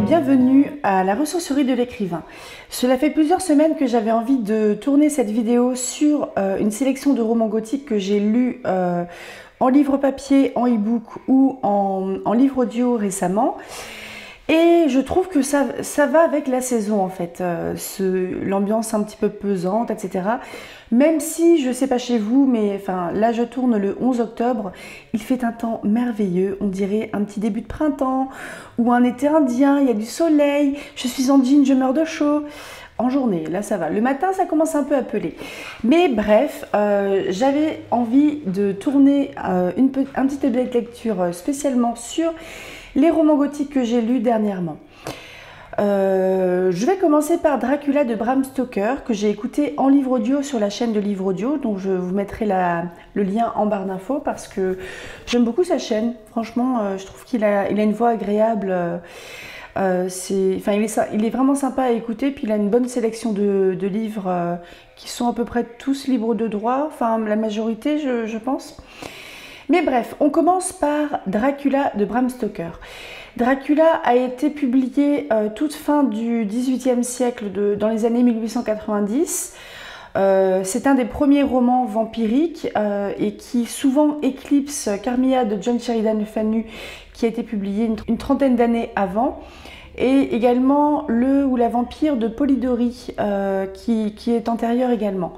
bienvenue à la ressourcerie de l'écrivain. Cela fait plusieurs semaines que j'avais envie de tourner cette vidéo sur une sélection de romans gothiques que j'ai lus en livre papier, en e-book ou en livre audio récemment. Et je trouve que ça va avec la saison en fait, l'ambiance un petit peu pesante, etc. Même si, je sais pas chez vous, mais enfin là je tourne le 11 octobre, il fait un temps merveilleux, on dirait un petit début de printemps ou un été indien, il y a du soleil, je suis en jean, je meurs de chaud. En journée, là ça va. Le matin, ça commence un peu à peler. Mais bref, j'avais envie de tourner un petit update de lecture spécialement sur les romans gothiques que j'ai lus dernièrement. Je vais commencer par Dracula de Bram Stoker, que j'ai écouté en livre audio sur la chaîne de livre audio, donc je vous mettrai le lien en barre d'infos parce que j'aime beaucoup sa chaîne. Franchement, je trouve qu'il a une voix agréable. Il est vraiment sympa à écouter, puis il a une bonne sélection de livres qui sont à peu près tous libres de droit, enfin la majorité je pense. Mais bref, on commence par Dracula de Bram Stoker. Dracula a été publié toute fin du XVIIIe siècle, dans les années 1890. C'est un des premiers romans vampiriques et qui souvent éclipse Carmilla de John Sheridan Le Fanu, qui a été publié une trentaine d'années avant, et également Le ou la vampire de Polidori, qui est antérieur également.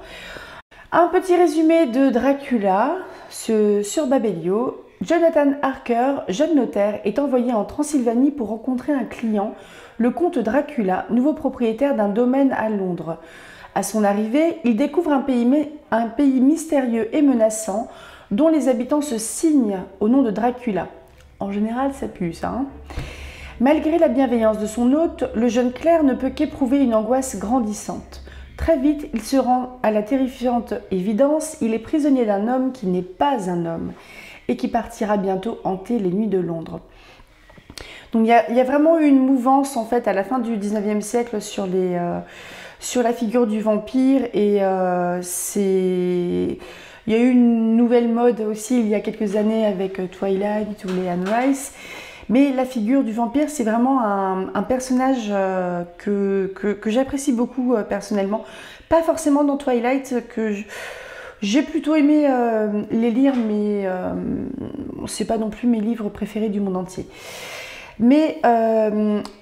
Un petit résumé de Dracula sur Babelio. Jonathan Harker, jeune notaire, est envoyé en Transylvanie pour rencontrer un client, le comte Dracula, nouveau propriétaire d'un domaine à Londres. À son arrivée, il découvre un pays mystérieux et menaçant, dont les habitants se signent au nom de Dracula. En général, ça pue ça, hein. Malgré la bienveillance de son hôte, le jeune clerc ne peut qu'éprouver une angoisse grandissante. Très vite, il se rend à la terrifiante évidence, il est prisonnier d'un homme qui n'est pas un homme et qui partira bientôt hanter les nuits de Londres. Donc il y a vraiment eu une mouvance en fait à la fin du 19e siècle sur la figure du vampire, et il y a eu une nouvelle mode aussi il y a quelques années avec Twilight ou les Anne Rice. Mais la figure du vampire, c'est vraiment un personnage que j'apprécie beaucoup personnellement. Pas forcément dans Twilight, que j'ai plutôt aimé les lire, mais c'est pas non plus mes livres préférés du monde entier. Mais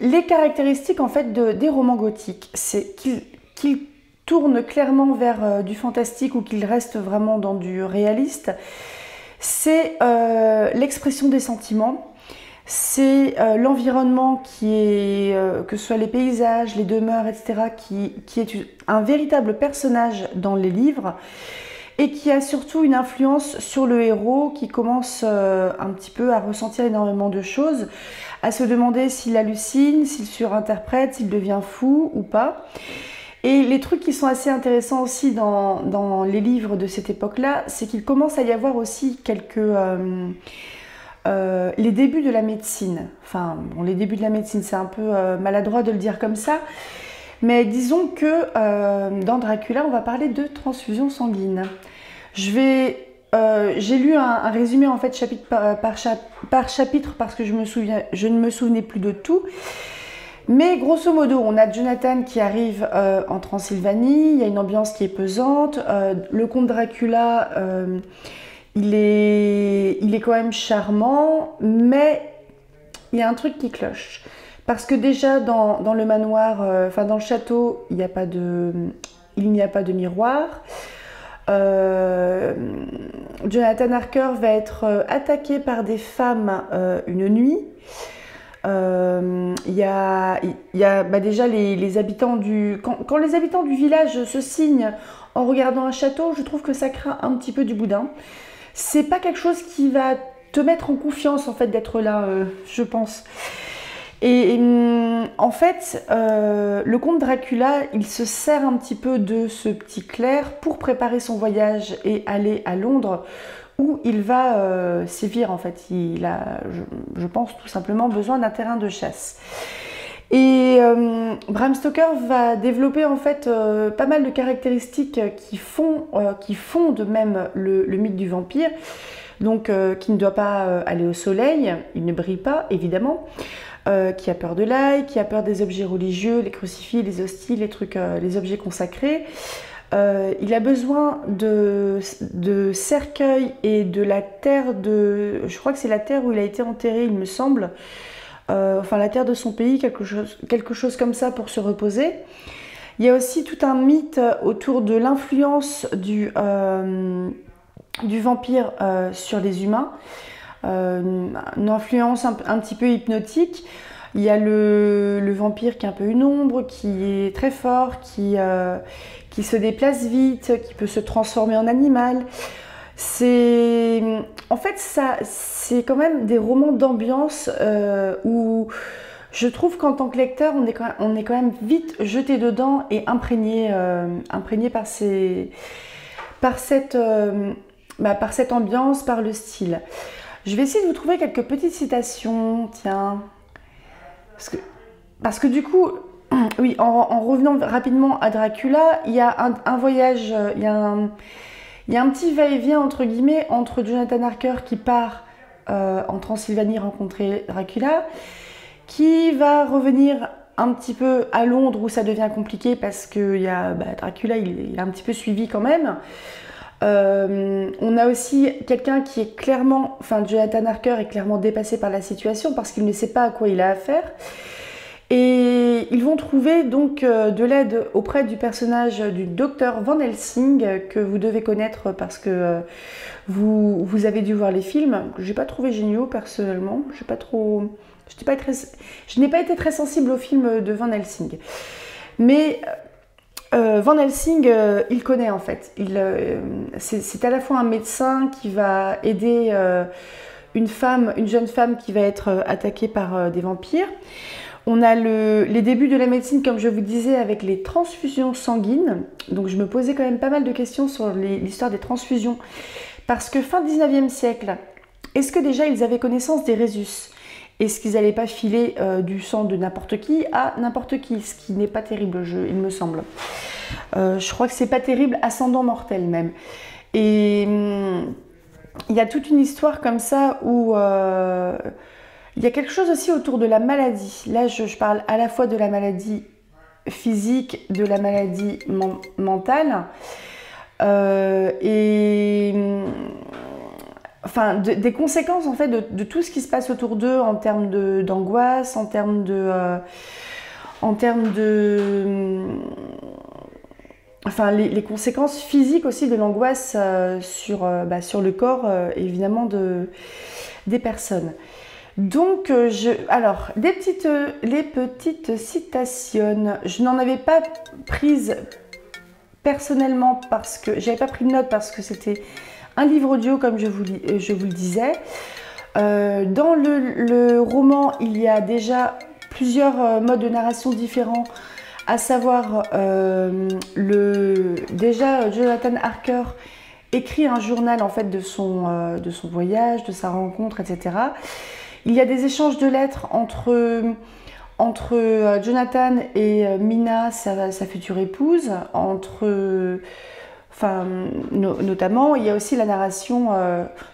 les caractéristiques en fait des romans gothiques, c'est qu'ils tournent clairement vers du fantastique ou qu'ils restent vraiment dans du réaliste. C'est l'expression des sentiments. C'est l'environnement qui est, que ce soit les paysages, les demeures, etc., qui est un véritable personnage dans les livres et qui a surtout une influence sur le héros qui commence un petit peu à ressentir énormément de choses, à se demander s'il hallucine, s'il surinterprète, s'il devient fou ou pas. Et les trucs qui sont assez intéressants aussi dans les livres de cette époque-là, c'est qu'il commence à y avoir aussi quelques... les débuts de la médecine. Enfin, bon, les débuts de la médecine, c'est un peu maladroit de le dire comme ça, mais disons que dans Dracula, on va parler de transfusion sanguine. J'ai lu un résumé en fait chapitre par chapitre parce que je ne me souvenais plus de tout. Mais grosso modo, on a Jonathan qui arrive en Transylvanie, il y a une ambiance qui est pesante, le comte Dracula... Il est quand même charmant, mais il y a un truc qui cloche. Parce que déjà, dans le manoir, dans le château, il n'y a pas de miroir. Jonathan Harker va être attaqué par des femmes une nuit. Il y a déjà les habitants quand les habitants du village se signent en regardant un château, je trouve que ça craint un petit peu du boudin. C'est pas quelque chose qui va te mettre en confiance en fait d'être là, je pense. Et en fait, le comte Dracula, il se sert un petit peu de ce petit clerc pour préparer son voyage et aller à Londres, où il va sévir en fait. Il a, je pense, tout simplement besoin d'un terrain de chasse. Et Bram Stoker va développer en fait pas mal de caractéristiques qui fondent même le mythe du vampire. Donc qui ne doit pas aller au soleil, il ne brille pas évidemment. qui a peur de l'ail, qui a peur des objets religieux, les crucifix, les hosties, les trucs, les objets consacrés. Il a besoin de cercueils et de la terre de... Je crois que c'est la terre où il a été enterré, il me semble. Enfin, la terre de son pays, quelque chose comme ça pour se reposer. Il y a aussi tout un mythe autour de l'influence du vampire sur les humains. Une influence un petit peu hypnotique. Il y a le vampire qui est un peu une ombre, qui est très fort, qui se déplace vite, qui peut se transformer en animal. En fait, c'est quand même des romans d'ambiance où je trouve qu'en tant que lecteur, on est quand même vite jeté dedans et imprégné par cette ambiance, par le style. Je vais essayer de vous trouver quelques petites citations, tiens. Parce que du coup, oui, en revenant rapidement à Dracula, il y a un voyage, il y a un petit va-et-vient entre guillemets entre Jonathan Harker qui part en Transylvanie rencontrer Dracula, qui va revenir un petit peu à Londres où ça devient compliqué parce que Dracula il est un petit peu suivi quand même. On a aussi quelqu'un qui est clairement, enfin Jonathan Harker est clairement dépassé par la situation parce qu'il ne sait pas à quoi il a affaire. Et ils vont trouver donc de l'aide auprès du personnage du docteur Van Helsing que vous devez connaître parce que vous avez dû voir les films. J'ai pas trouvé géniaux personnellement. Je n'ai pas été très sensible au film de Van Helsing. Mais Van Helsing, il connaît en fait. C'est à la fois un médecin qui va aider une jeune femme qui va être attaquée par des vampires. On a les débuts de la médecine, comme je vous disais, avec les transfusions sanguines. Donc je me posais quand même pas mal de questions sur l'histoire des transfusions. Parce que fin 19e siècle, est-ce que déjà ils avaient connaissance des résus? Est-ce qu'ils n'allaient pas filer du sang de n'importe qui à n'importe qui? Ce qui n'est pas terrible, il me semble. Je crois que c'est pas terrible, ascendant mortel même. Et il y a toute une histoire comme ça où... il y a quelque chose aussi autour de la maladie. Là, je parle à la fois de la maladie physique, de la maladie mentale. Enfin, des conséquences en fait de tout ce qui se passe autour d'eux en termes d'angoisse, en termes de... enfin, les conséquences physiques aussi de l'angoisse sur le corps, évidemment, des personnes. Donc, alors, les petites citations. Je n'en avais pas prises personnellement parce que j'avais pas pris de notes parce que c'était un livre audio comme je vous le disais. Dans le roman, il y a déjà plusieurs modes de narration différents, à savoir déjà Jonathan Harker écrit un journal en fait de son voyage, de sa rencontre, etc. Il y a des échanges de lettres entre Jonathan et Mina, sa future épouse, notamment, il y a aussi la narration,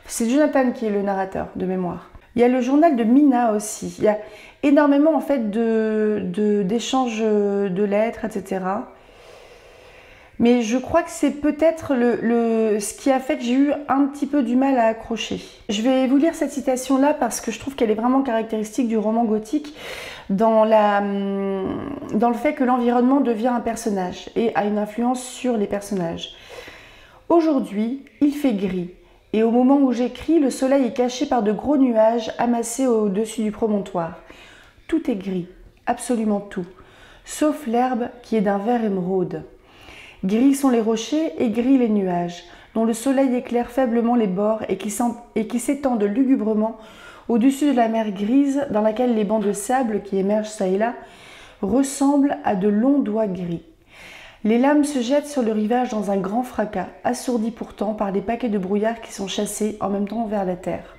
c'est Jonathan qui est le narrateur de mémoire. Il y a le journal de Mina aussi, il y a énormément en fait d'échanges de lettres, etc. Mais je crois que c'est peut-être ce qui a fait que j'ai eu un petit peu du mal à accrocher. Je vais vous lire cette citation-là parce que je trouve qu'elle est vraiment caractéristique du roman gothique dans le fait que l'environnement devient un personnage et a une influence sur les personnages. Aujourd'hui, il fait gris et au moment où j'écris, le soleil est caché par de gros nuages amassés au-dessus du promontoire. Tout est gris, absolument tout, sauf l'herbe qui est d'un vert émeraude. Gris sont les rochers et gris les nuages, dont le soleil éclaire faiblement les bords et qui s'étendent lugubrement au-dessus de la mer grise dans laquelle les bancs de sable qui émergent çà et là ressemblent à de longs doigts gris. Les lames se jettent sur le rivage dans un grand fracas, assourdis pourtant par des paquets de brouillard qui sont chassés en même temps vers la terre.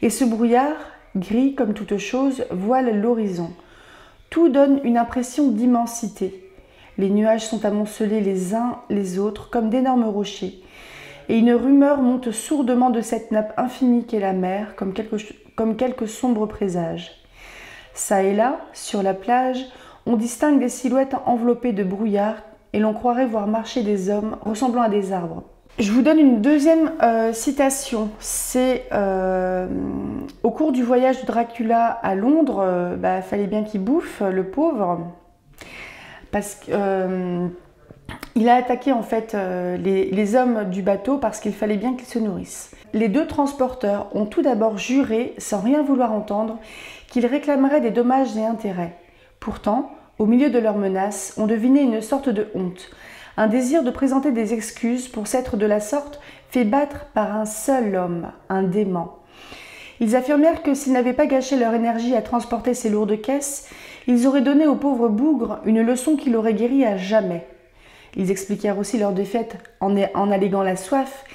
Et ce brouillard, gris comme toute chose, voile l'horizon. Tout donne une impression d'immensité. Les nuages sont amoncelés les uns les autres comme d'énormes rochers, et une rumeur monte sourdement de cette nappe infinie qu'est la mer, comme quelques sombres présages. Ça et là, sur la plage, on distingue des silhouettes enveloppées de brouillard et l'on croirait voir marcher des hommes ressemblant à des arbres. Je vous donne une deuxième citation. C'est au cours du voyage de Dracula à Londres, fallait bien qu'il bouffe, le pauvre, parce qu'il a attaqué en fait les hommes du bateau parce qu'il fallait bien qu'ils se nourrissent. Les deux transporteurs ont tout d'abord juré, sans rien vouloir entendre, qu'ils réclameraient des dommages et intérêts. Pourtant, au milieu de leurs menaces, on devinait une sorte de honte, un désir de présenter des excuses pour s'être de la sorte fait battre par un seul homme, un dément. Ils affirmèrent que s'ils n'avaient pas gâché leur énergie à transporter ces lourdes caisses, ils auraient donné au pauvre bougre une leçon qui l'aurait guéri à jamais. Ils expliquèrent aussi leur défaite en alléguant la soif,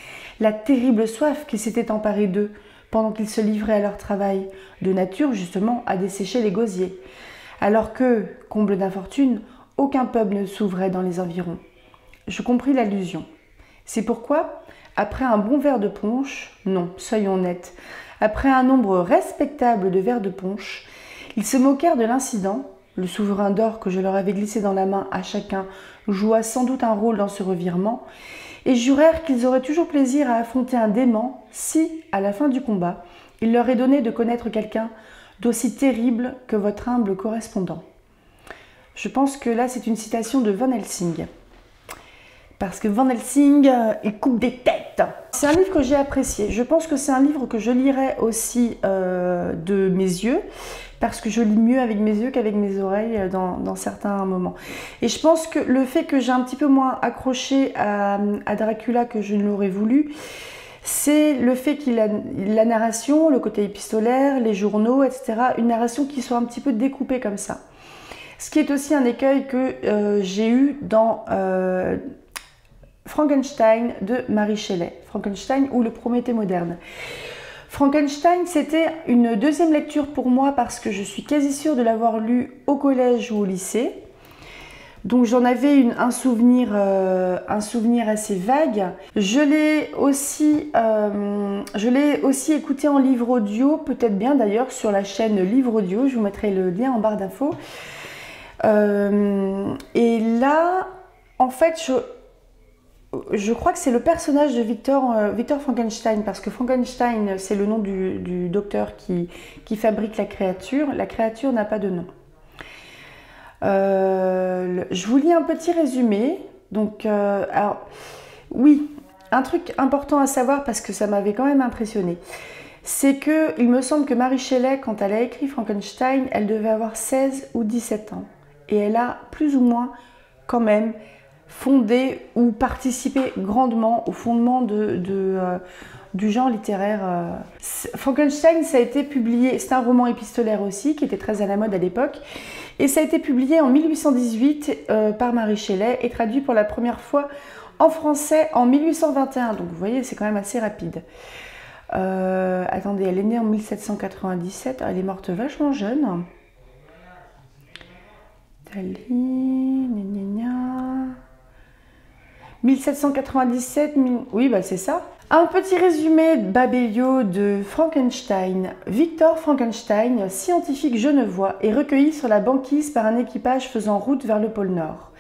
la terrible soif qui s'était emparée d'eux pendant qu'ils se livraient à leur travail, de nature justement à dessécher les gosiers, alors que, comble d'infortune, aucun pub ne s'ouvrait dans les environs. Je compris l'allusion. C'est pourquoi, après un bon verre de punch, non, soyons nets, après un nombre respectable de verres de punch, ils se moquèrent de l'incident. Le souverain d'or que je leur avais glissé dans la main à chacun joua sans doute un rôle dans ce revirement, et jurèrent qu'ils auraient toujours plaisir à affronter un dément si, à la fin du combat, il leur est donné de connaître quelqu'un d'aussi terrible que votre humble correspondant. Je pense que là, c'est une citation de Van Helsing. Parce que Van Helsing, il coupe des têtes. C'est un livre que j'ai apprécié. Je pense que c'est un livre que je lirai aussi de mes yeux, parce que je lis mieux avec mes yeux qu'avec mes oreilles dans certains moments. Et je pense que le fait que j'ai un petit peu moins accroché à Dracula que je ne l'aurais voulu, c'est le fait qu'il a la narration, le côté épistolaire, les journaux, etc. Une narration qui soit un petit peu découpée comme ça. Ce qui est aussi un écueil que j'ai eu dans Frankenstein de Mary Shelley. Frankenstein ou le Prométhée moderne. Frankenstein, c'était une deuxième lecture pour moi parce que je suis quasi sûre de l'avoir lu au collège ou au lycée. Donc j'en avais un souvenir assez vague. Je l'ai aussi écouté en livre audio, peut-être bien d'ailleurs sur la chaîne Livre Audio. Je vous mettrai le lien en barre d'infos. Et là, en fait, je crois que c'est le personnage de Victor Frankenstein, parce que Frankenstein, c'est le nom du docteur qui fabrique la créature. La créature n'a pas de nom. Je vous lis un petit résumé. Donc, alors, oui, un truc important à savoir, parce que ça m'avait quand même impressionné, c'est que il me semble que Mary Shelley, quand elle a écrit Frankenstein, elle devait avoir 16 ou 17 ans. Et elle a plus ou moins quand même fondé ou participé grandement au fondement du genre littéraire. Frankenstein, ça a été publié, c'est un roman épistolaire aussi, qui était très à la mode à l'époque, et ça a été publié en 1818 par Mary Shelley et traduit pour la première fois en français en 1821, donc vous voyez, c'est quand même assez rapide. Attendez, elle est née en 1797, elle est morte vachement jeune. Dali, gna gna gna. 1797, oui, bah c'est ça. Un petit résumé babelio de Frankenstein. Victor Frankenstein, scientifique genevois, est recueilli sur la banquise par un équipage faisant route vers le pôle Nord.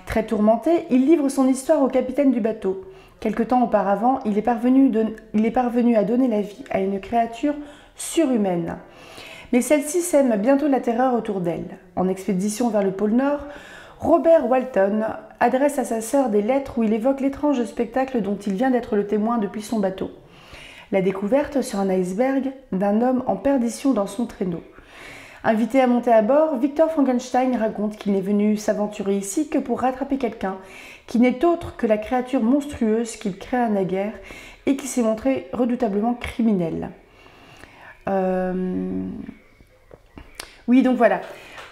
Très tourmenté, il livre son histoire au capitaine du bateau. Quelque temps auparavant, il est parvenu à donner la vie à une créature surhumaine. Mais celle-ci sème bientôt la terreur autour d'elle. En expédition vers le pôle Nord, Robert Walton adresse à sa sœur des lettres où il évoque l'étrange spectacle dont il vient d'être le témoin depuis son bateau. La découverte sur un iceberg d'un homme en perdition dans son traîneau. Invité à monter à bord, Victor Frankenstein raconte qu'il n'est venu s'aventurer ici que pour rattraper quelqu'un qui n'est autre que la créature monstrueuse qu'il créa naguère et qui s'est montrée redoutablement criminelle. Oui, donc voilà.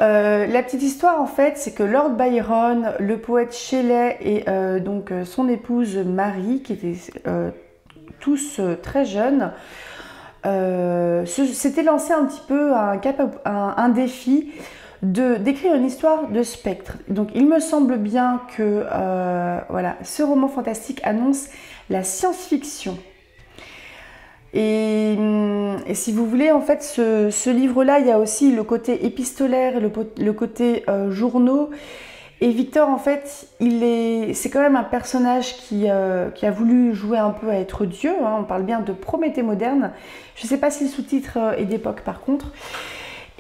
La petite histoire, en fait, c'est que Lord Byron, le poète Shelley et donc son épouse Mary, qui étaient tous très jeunes, s'étaient lancé un petit peu un défi d'écrire une histoire de spectre. Donc il me semble bien que voilà, ce roman fantastique annonce la science-fiction. Et si vous voulez, en fait, ce livre-là, il y a aussi le côté épistolaire et le côté journaux. Et Victor, en fait, c'est quand même un personnage qui a voulu jouer un peu à être Dieu, hein. On parle bien de Prométhée moderne. Je ne sais pas si le sous-titre est d'époque, par contre.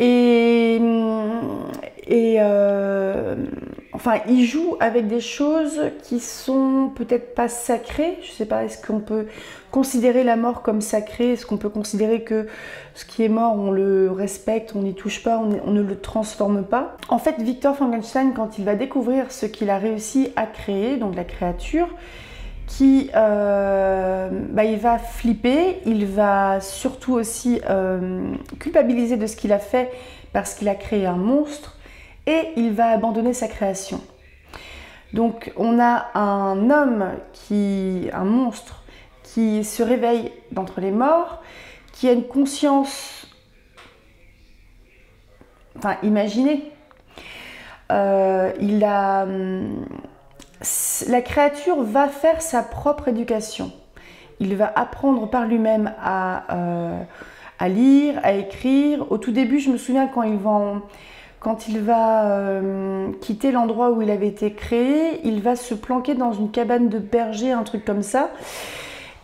Et, enfin, il joue avec des choses qui sont peut-être pas sacrées. Je sais pas, est-ce qu'on peut considérer la mort comme sacrée? Est-ce qu'on peut considérer que ce qui est mort, on le respecte, on n'y touche pas, on ne le transforme pas? En fait, Victor Frankenstein, quand il va découvrir ce qu'il a réussi à créer, donc la créature, il va flipper, il va surtout aussi culpabiliser de ce qu'il a fait parce qu'il a créé un monstre et il va abandonner sa création. Donc on a un homme, un monstre, qui se réveille d'entre les morts, qui a une conscience, enfin imaginez, la créature va faire sa propre éducation. Il va apprendre par lui-même à lire, à écrire. Au tout début, je me souviens quand il va quitter l'endroit où il avait été créé, il va se planquer dans une cabane de berger, un truc comme ça.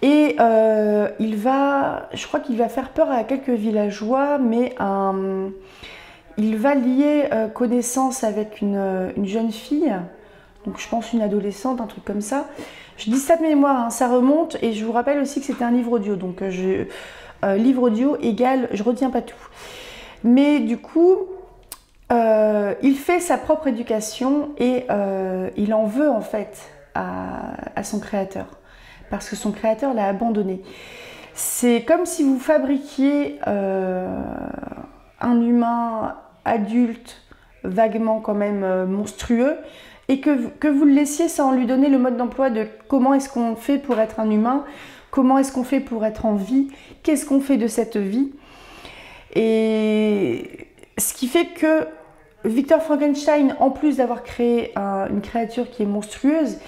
Et je crois qu'il va faire peur à quelques villageois, mais il va lier connaissance avec une jeune fille. Donc je pense une adolescente, un truc comme ça. Je dis ça de mémoire, hein, ça remonte, et je vous rappelle aussi que c'était un livre audio. Donc livre audio égale, je retiens pas tout. Mais du coup, il fait sa propre éducation et il en veut en fait à son créateur. Parce que son créateur l'a abandonné. C'est comme si vous fabriquiez un humain adulte, vaguement quand même monstrueux, et que vous le laissiez sans lui donner le mode d'emploi de comment est-ce qu'on fait pour être un humain, comment est-ce qu'on fait pour être en vie, qu'est-ce qu'on fait de cette vie. Et ce qui fait que Victor Frankenstein, en plus d'avoir créé une créature qui est monstrueuse,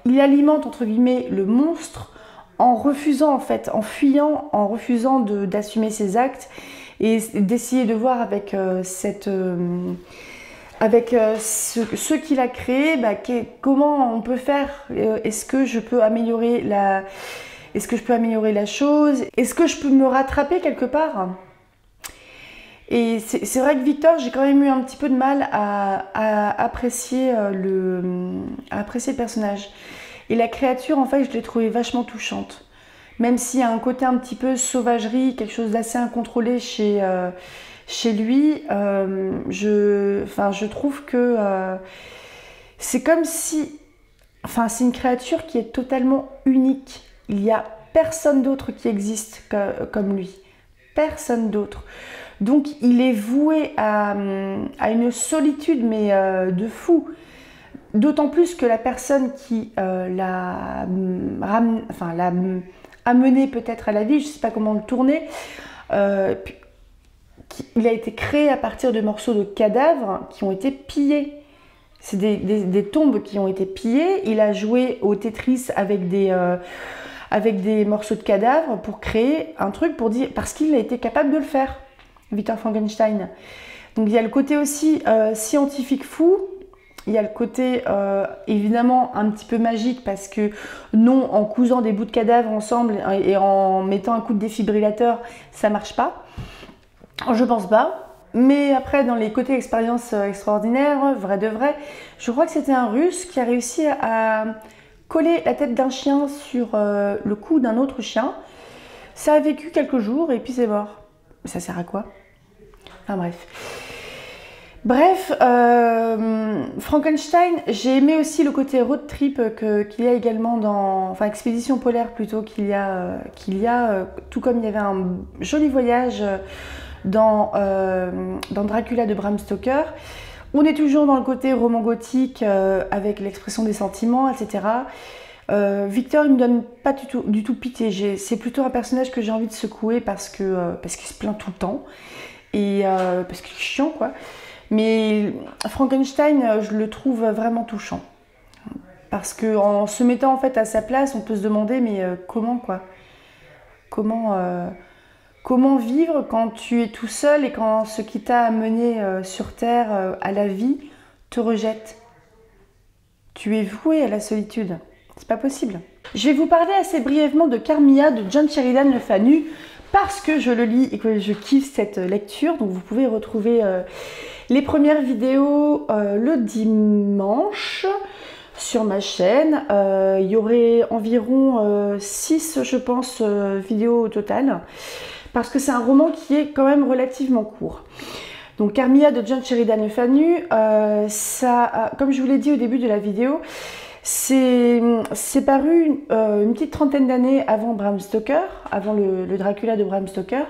il alimente entre guillemets le monstre en refusant en fait, en fuyant, en refusant d'assumer ses actes et d'essayer de voir avec ce qu'il a créé, comment on peut faire, est-ce que je peux améliorer la chose, est-ce que je peux me rattraper quelque part? Et c'est vrai que Victor, j'ai quand même eu un petit peu de mal à apprécier le personnage. Et la créature, en fait, je l'ai trouvée vachement touchante. Même s'il y a un côté un petit peu sauvagerie, quelque chose d'assez incontrôlé chez lui, je trouve que c'est comme si... Enfin, c'est une créature qui est totalement unique. Il n'y a personne d'autre qui existe comme lui. Personne d'autre. Donc, il est voué à une solitude, mais de fou. D'autant plus que la personne qui l'a amené peut-être à la vie, je ne sais pas comment le tourner, il a été créé à partir de morceaux de cadavres qui ont été pillés. C'est des tombes qui ont été pillées. Il a joué au Tetris avec des morceaux de cadavres pour créer un truc, parce qu'il a été capable de le faire, Victor Frankenstein. Donc il y a le côté aussi scientifique fou. Il y a le côté évidemment un petit peu magique, parce que non, en cousant des bouts de cadavres ensemble et en mettant un coup de défibrillateur, ça marche pas. Je pense pas. Mais après, dans les côtés expérience extraordinaire, vrai de vrai, je crois que c'était un Russe qui a réussi à coller la tête d'un chien sur le cou d'un autre chien. Ça a vécu quelques jours et puis c'est mort. Ça sert à quoi? Enfin bref. Bref, Frankenstein, j'ai aimé aussi le côté road trip qu'il y a également enfin expédition polaire plutôt, qu'il y a, tout comme il y avait un joli voyage dans Dracula de Bram Stoker. On est toujours dans le côté roman gothique avec l'expression des sentiments, etc. Victor, il me donne pas du tout pitié. C'est plutôt un personnage que j'ai envie de secouer parce qu'il se plaint tout le temps et parce qu'il est chiant, quoi. Mais Frankenstein, je le trouve vraiment touchant. Parce qu'en se mettant en fait à sa place, on peut se demander mais comment, quoi? comment vivre quand tu es tout seul et quand ce qui t'a amené sur Terre à la vie te rejette. Tu es voué à la solitude. C'est pas possible. Je vais vous parler assez brièvement de Carmilla de John Sheridan Le Fanu parce que je le lis et que je kiffe cette lecture. Donc vous pouvez retrouver les premières vidéos le dimanche sur ma chaîne. Il y aurait environ 6, je pense, vidéos au total parce que c'est un roman qui est quand même relativement court. Donc Carmilla de John Sheridan Le Fanu, comme je vous l'ai dit au début de la vidéo, c'est paru une petite trentaine d'années avant Bram Stoker, avant le Dracula de Bram Stoker.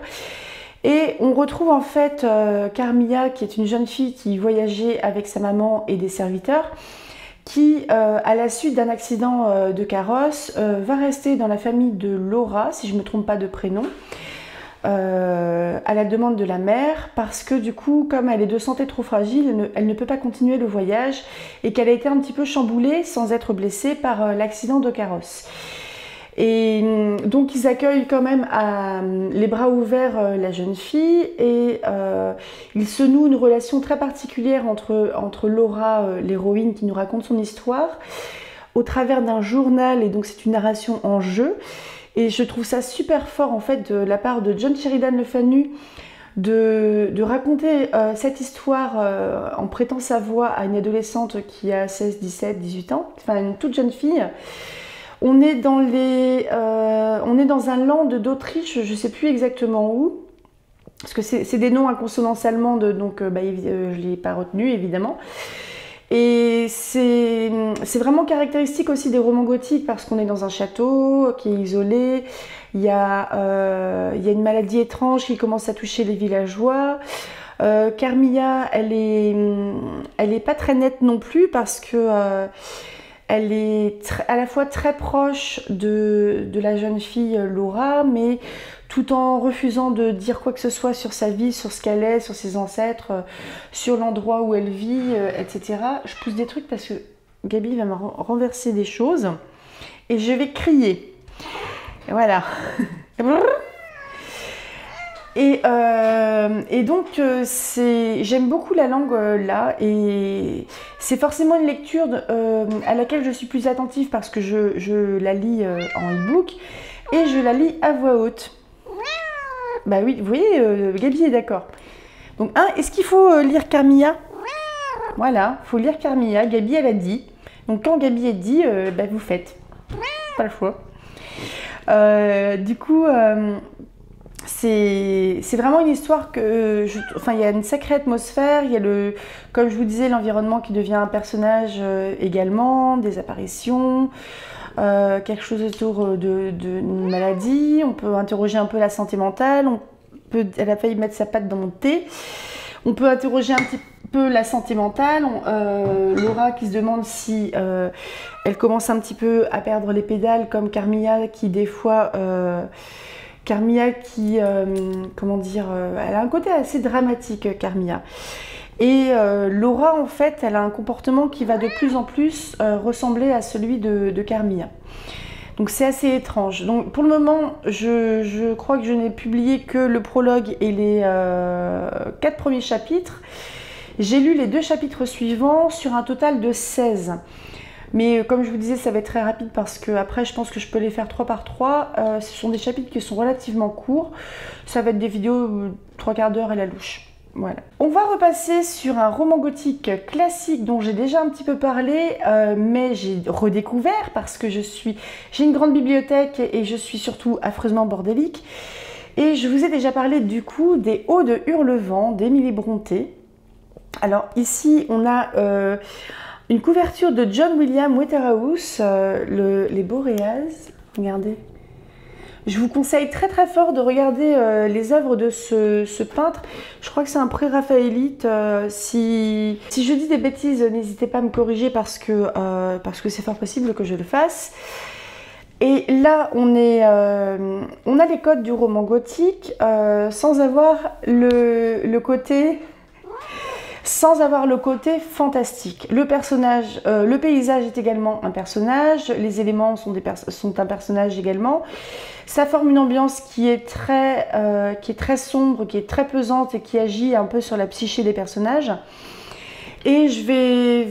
Et on retrouve en fait Carmilla, qui est une jeune fille qui voyageait avec sa maman et des serviteurs, qui, à la suite d'un accident de carrosse, va rester dans la famille de Laura, si je ne me trompe pas de prénom, à la demande de la mère, parce que du coup, comme elle est de santé trop fragile, elle ne peut pas continuer le voyage et qu'elle a été un petit peu chamboulée, sans être blessée, par l'accident de carrosse. Et donc ils accueillent quand même les bras ouverts la jeune fille et il se noue une relation très particulière entre Laura, l'héroïne qui nous raconte son histoire, au travers d'un journal, et donc c'est une narration en jeu. Et je trouve ça super fort en fait de la part de John Sheridan Le Fanu de raconter cette histoire en prêtant sa voix à une adolescente qui a 16, 17, 18 ans, enfin une toute jeune fille. On est dans un land d'Autriche, je ne sais plus exactement où, parce que c'est des noms à consonance allemande, donc je ne l'ai pas retenu évidemment. Et c'est vraiment caractéristique aussi des romans gothiques parce qu'on est dans un château qui est isolé, il y a une maladie étrange qui commence à toucher les villageois. Carmilla, elle est pas très nette non plus parce que elle est à la fois très proche de la jeune fille Laura, mais tout en refusant de dire quoi que ce soit sur sa vie, sur ce qu'elle est, sur ses ancêtres, sur l'endroit où elle vit, etc. Je pousse des trucs parce que Gabi va me renverser des choses et je vais crier. Et voilà. Et donc j'aime beaucoup la langue là, et c'est forcément une lecture à laquelle je suis plus attentive parce que je la lis en e-book et je la lis à voix haute. Bah oui, vous voyez, Gabi est d'accord. Donc est-ce qu'il faut lire Carmilla? Voilà, il faut lire Carmilla, Gabi elle a dit. Donc quand Gabi est dit, vous faites. Pas le choix. Du coup... c'est vraiment une histoire que il y a une sacrée atmosphère, il y a comme je vous disais, l'environnement qui devient un personnage également, des apparitions, quelque chose autour d'une maladie. On peut interroger un peu la santé mentale, elle a failli mettre sa patte dans mon thé. On peut interroger un petit peu la santé mentale, Laura qui se demande si elle commence un petit peu à perdre les pédales, comme Carmilla qui des fois... Carmilla qui, comment dire, elle a un côté assez dramatique, Carmilla. Et Laura, en fait, elle a un comportement qui va de plus en plus ressembler à celui de Carmilla. Donc c'est assez étrange. Donc pour le moment, je crois que je n'ai publié que le prologue et les 4 premiers chapitres. J'ai lu les 2 chapitres suivants sur un total de 16. Mais comme je vous disais, ça va être très rapide parce que après, je pense que je peux les faire 3 par 3. Ce sont des chapitres qui sont relativement courts. Ça va être des vidéos 3/4 d'heure à la louche. Voilà. On va repasser sur un roman gothique classique dont j'ai déjà un petit peu parlé, mais j'ai redécouvert parce que j'ai une grande bibliothèque et je suis surtout affreusement bordélique. Et je vous ai déjà parlé du coup des Hauts de Hurlevent d'Émilie Brontë. Alors ici, on a... une couverture de John William Waterhouse, les Boréas. Regardez. Je vous conseille très très fort de regarder les œuvres de ce peintre. Je crois que c'est un pré-raphaélite. Si je dis des bêtises, n'hésitez pas à me corriger parce que c'est fort possible que je le fasse. Et là, on a les codes du roman gothique sans avoir le côté sans avoir le côté fantastique. Le paysage est également un personnage, les éléments sont un personnage également. Ça forme une ambiance qui est très sombre, qui est très pesante et qui agit un peu sur la psyché des personnages. Et je vais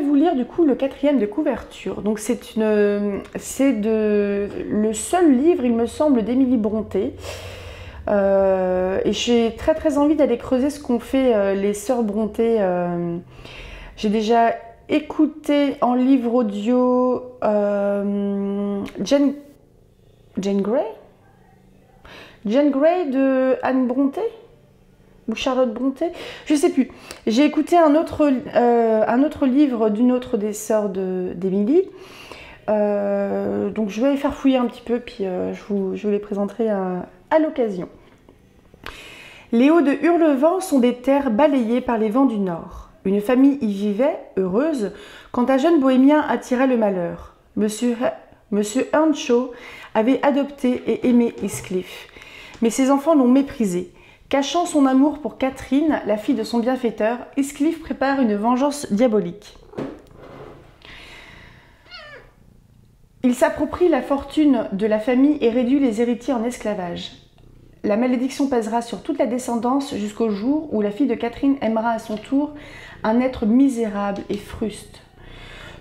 vous lire du coup le 4e de couverture. Donc c'est le seul livre, il me semble, d'Émilie Brontë. Et j'ai très envie d'aller creuser ce qu'ont fait les sœurs Brontë. J'ai déjà écouté en livre audio Jane Grey de Anne Brontë ou Charlotte Brontë, je sais plus. J'ai écouté un autre livre d'une autre des sœurs d'Émilie. Donc je vais aller faire fouiller un petit peu, puis je vous les présenterai à l'occasion. Les hauts de Hurlevent sont des terres balayées par les vents du nord. Une famille y vivait, heureuse, quand un jeune bohémien attira le malheur. Monsieur Earnshaw avait adopté et aimé Heathcliff, mais ses enfants l'ont méprisé. Cachant son amour pour Catherine, la fille de son bienfaiteur, Heathcliff prépare une vengeance diabolique. Il s'approprie la fortune de la famille et réduit les héritiers en esclavage. La malédiction pèsera sur toute la descendance jusqu'au jour où la fille de Catherine aimera à son tour un être misérable et fruste.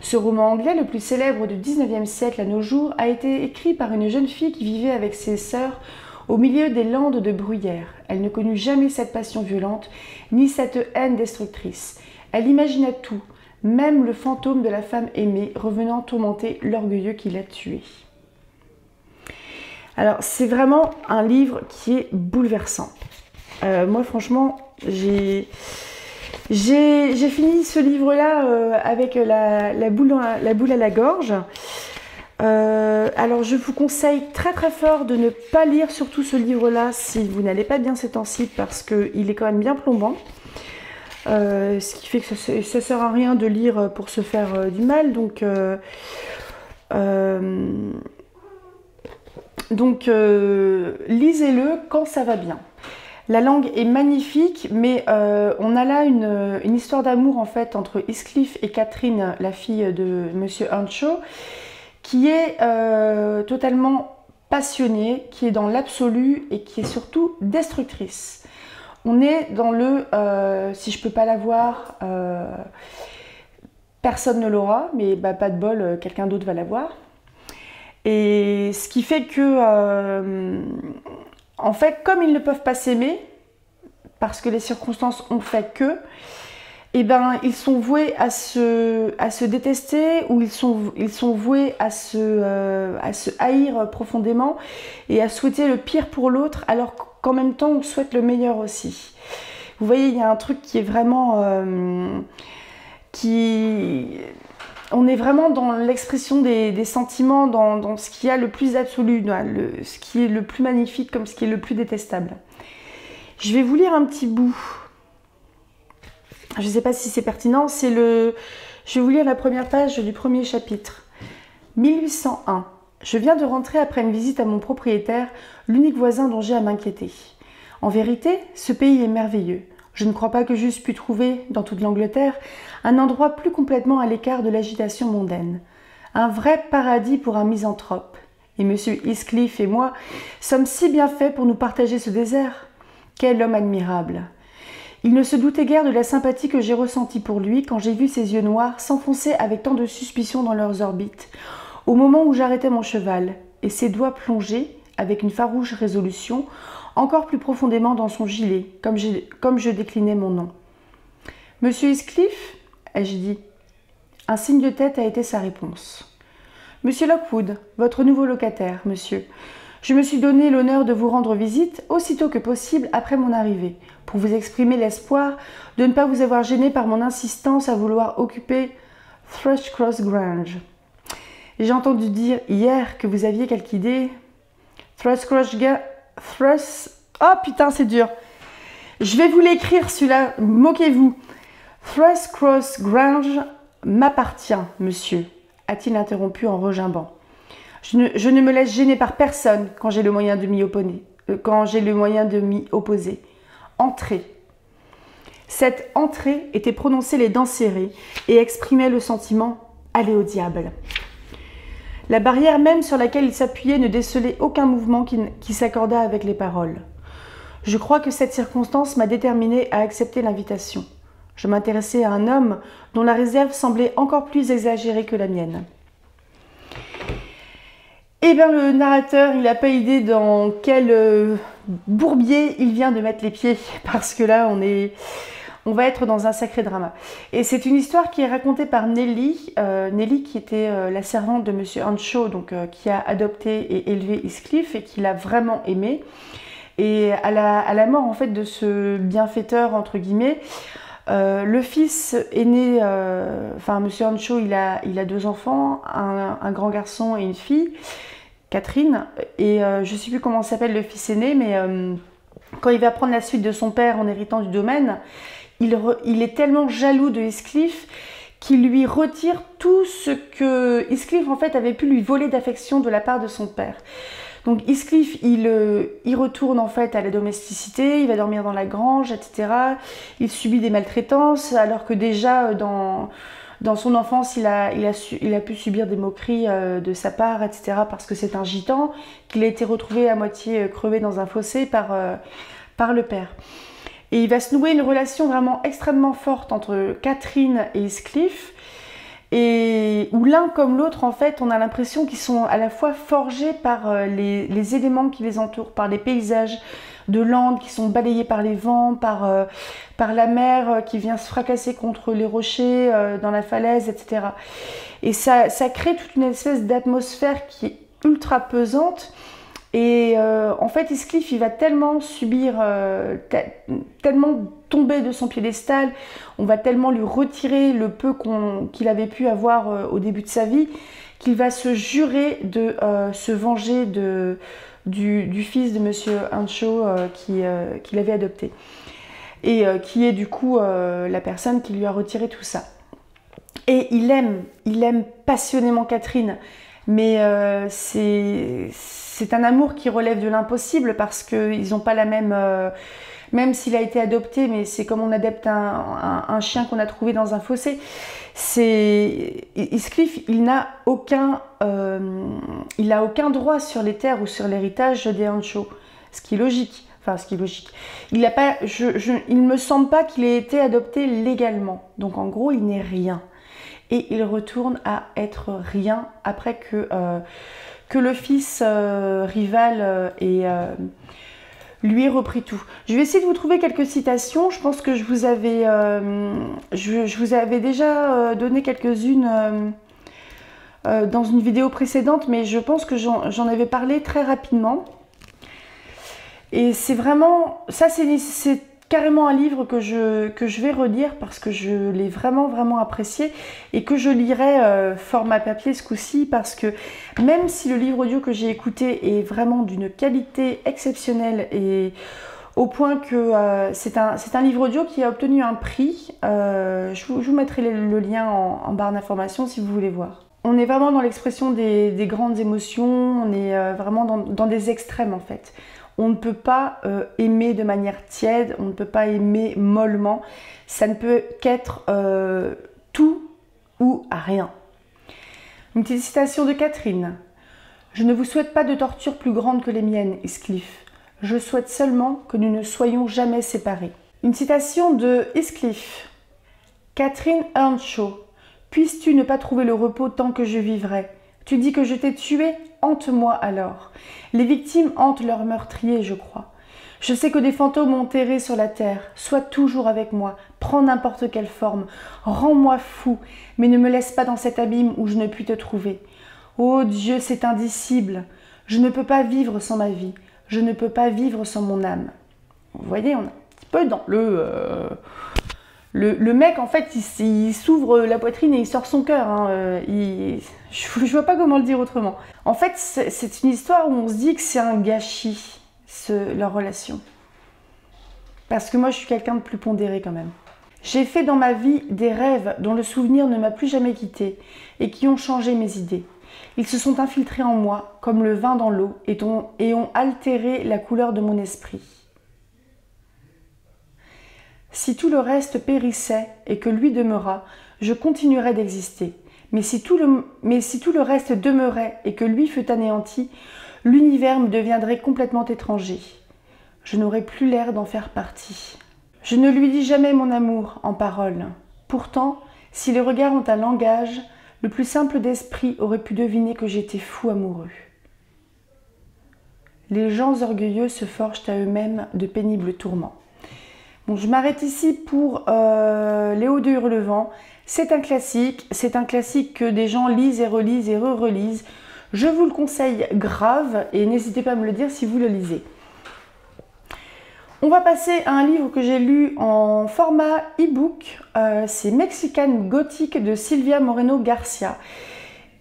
Ce roman anglais, le plus célèbre du XIXe siècle à nos jours, a été écrit par une jeune fille qui vivait avec ses sœurs au milieu des landes de Bruyères. Elle ne connut jamais cette passion violente, ni cette haine destructrice. Elle imagina tout, même le fantôme de la femme aimée revenant tourmenter l'orgueilleux qui l'a tué. Alors, c'est vraiment un livre qui est bouleversant. Moi, franchement, j'ai fini ce livre-là avec la boule à la gorge. Alors, je vous conseille très fort de ne pas lire surtout ce livre-là si vous n'allez pas bien ces temps-ci, parce qu'il est quand même bien plombant. Ce qui fait que ça ne sert à rien de lire pour se faire du mal. Donc lisez-le quand ça va bien. La langue est magnifique, mais on a là une histoire d'amour en fait entre Heathcliff et Catherine, la fille de Monsieur Earnshaw, qui est totalement passionnée, qui est dans l'absolu et qui est surtout destructrice. On est dans le si je peux pas l'avoir, personne ne l'aura, mais bah, pas de bol, quelqu'un d'autre va l'avoir. Et ce qui fait que, en fait, comme ils ne peuvent pas s'aimer, parce que les circonstances ont fait que, eh ben, ils sont voués à se détester, ou ils sont voués à se haïr profondément et à souhaiter le pire pour l'autre, alors qu'en même temps, on souhaite le meilleur aussi. Vous voyez, il y a un truc qui est vraiment... On est vraiment dans l'expression des sentiments, dans ce qu'il y a le plus absolu, ce qui est le plus magnifique comme ce qui est le plus détestable. Je vais vous lire un petit bout. Je ne sais pas si c'est pertinent. Je vais vous lire la première page du premier chapitre. 1801. Je viens de rentrer après une visite à mon propriétaire, l'unique voisin dont j'ai à m'inquiéter. En vérité, ce pays est merveilleux. Je ne crois pas que j'eusse pu trouver, dans toute l'Angleterre, un endroit plus complètement à l'écart de l'agitation mondaine. Un vrai paradis pour un misanthrope. Et M. Heathcliff et moi sommes si bien faits pour nous partager ce désert. Quel homme admirable! Il ne se doutait guère de la sympathie que j'ai ressentie pour lui quand j'ai vu ses yeux noirs s'enfoncer avec tant de suspicion dans leurs orbites, au moment où j'arrêtais mon cheval, et ses doigts plongés, avec une farouche résolution, encore plus profondément dans son gilet, comme je déclinais mon nom. « Monsieur Heathcliff » ai-je dit. Un signe de tête a été sa réponse. « Monsieur Lockwood, votre nouveau locataire, monsieur. Je me suis donné l'honneur de vous rendre visite aussitôt que possible après mon arrivée, pour vous exprimer l'espoir de ne pas vous avoir gêné par mon insistance à vouloir occuper Thrushcross Grange. J'ai entendu dire hier que vous aviez quelque idée. Oh putain, c'est dur. Je vais vous l'écrire celui-là, moquez-vous. Thrushcross Grange m'appartient, monsieur, a-t-il interrompu en regimbant. Je ne me laisse gêner par personne quand j'ai le moyen de m'y opposer. Entrez. Cette entrée était prononcée les dents serrées et exprimait le sentiment « aller au diable ». La barrière même sur laquelle il s'appuyait ne décelait aucun mouvement qui s'accordât avec les paroles. Je crois que cette circonstance m'a déterminé à accepter l'invitation. Je m'intéressais à un homme dont la réserve semblait encore plus exagérée que la mienne. Eh bien, le narrateur, il n'a pas idée dans quel bourbier il vient de mettre les pieds, parce que là, on va être dans un sacré drama. Et c'est une histoire qui est racontée par Nelly, Nelly qui était la servante de Monsieur Earnshaw, donc qui a adopté et élevé Heathcliff et qui l'a vraiment aimé. Et à la mort en fait de ce bienfaiteur entre guillemets, le fils aîné, enfin Monsieur Earnshaw, il a 2 enfants, un grand garçon et une fille, Catherine. Et je ne sais plus comment s'appelle le fils aîné, mais quand il va prendre la suite de son père en héritant du domaine, il est tellement jaloux de Heathcliff qu'il lui retire tout ce que Heathcliff en fait avait pu lui voler d'affection de la part de son père. Donc Heathcliff, il retourne en fait à la domesticité, il va dormir dans la grange, etc. Il subit des maltraitances, alors que déjà dans son enfance, il a pu subir des moqueries de sa part, etc. Parce que c'est un gitan, qu'il a été retrouvé à moitié crevé dans un fossé par le père. Et il va se nouer une relation vraiment extrêmement forte entre Catherine et Heathcliff, et où l'un comme l'autre, en fait, on a l'impression qu'ils sont à la fois forgés par les éléments qui les entourent, par les paysages de Landes qui sont balayés par les vents, par la mer qui vient se fracasser contre les rochers dans la falaise, etc. Et ça crée toute une espèce d'atmosphère qui est ultra pesante. Et en fait, Heathcliff, il va tellement subir, tellement tomber de son piédestal, on va tellement lui retirer le peu qu'il avait pu avoir au début de sa vie, qu'il va se jurer de se venger du fils de Monsieur Earnshaw qu'il avait adopté. Et qui est du coup la personne qui lui a retiré tout ça. Et il aime passionnément Catherine, mais c'est un amour qui relève de l'impossible parce qu'ils n'ont pas la même... même s'il a été adopté, mais c'est comme on adopte un chien qu'on a trouvé dans un fossé. Heathcliff, il n'a aucun droit sur les terres ou sur l'héritage des Earnshaw, ce qui est logique. Enfin, ce qui est logique. Il ne me semble pas qu'il ait été adopté légalement. Donc en gros, il n'est rien. Et il retourne à être rien après que le fils rival lui ait repris tout. Je vais essayer de vous trouver quelques citations. Je pense que je vous avais déjà donné quelques-unes dans une vidéo précédente, mais je pense que j'en avais parlé très rapidement. Et c'est vraiment... Ça, c'est carrément un livre que je vais relire parce que je l'ai vraiment apprécié et que je lirai format papier ce coup-ci parce que même si le livre audio que j'ai écouté est vraiment d'une qualité exceptionnelle et au point que c'est un livre audio qui a obtenu un prix, je vous mettrai le lien en barre d'informations si vous voulez voir. On est vraiment dans l'expression des grandes émotions, on est vraiment dans des extrêmes en fait. On ne peut pas aimer de manière tiède, on ne peut pas aimer mollement. Ça ne peut qu'être tout ou rien. Une petite citation de Catherine. « Je ne vous souhaite pas de tortures plus grandes que les miennes, Heathcliff. Je souhaite seulement que nous ne soyons jamais séparés. » Une citation de Heathcliff. « Catherine Earnshaw, puisses-tu ne pas trouver le repos tant que je vivrai ? Tu dis que je t'ai tué, hante-moi alors. Les victimes hantent leurs meurtriers, je crois. Je sais que des fantômes ont erré sur la terre. Sois toujours avec moi, prends n'importe quelle forme. Rends-moi fou, mais ne me laisse pas dans cet abîme où je ne puis te trouver. Oh Dieu, c'est indicible. Je ne peux pas vivre sans ma vie. Je ne peux pas vivre sans mon âme. » Vous voyez, on est un petit peu dans le mec, en fait, il s'ouvre la poitrine et il sort son cœur. Hein. Je vois pas comment le dire autrement. En fait, c'est une histoire où on se dit que c'est un gâchis, leur relation. Parce que moi, je suis quelqu'un de plus pondéré quand même. J'ai fait dans ma vie des rêves dont le souvenir ne m'a plus jamais quitté et qui ont changé mes idées. Ils se sont infiltrés en moi, comme le vin dans l'eau, et ont altéré la couleur de mon esprit. Si tout le reste périssait et que lui demeura, je continuerais d'exister. Mais si tout le reste demeurait et que lui fut anéanti, l'univers me deviendrait complètement étranger. Je n'aurais plus l'air d'en faire partie. Je ne lui dis jamais mon amour en paroles. Pourtant, si les regards ont un langage, le plus simple d'esprit aurait pu deviner que j'étais fou amoureux. Les gens orgueilleux se forgent à eux-mêmes de pénibles tourments. Bon, je m'arrête ici pour Léo de Hurlevent. C'est un classique que des gens lisent et relisent et re-relisent. Je vous le conseille grave et n'hésitez pas à me le dire si vous le lisez. On va passer à un livre que j'ai lu en format e-book. C'est Mexican Gothic de Silvia Moreno Garcia.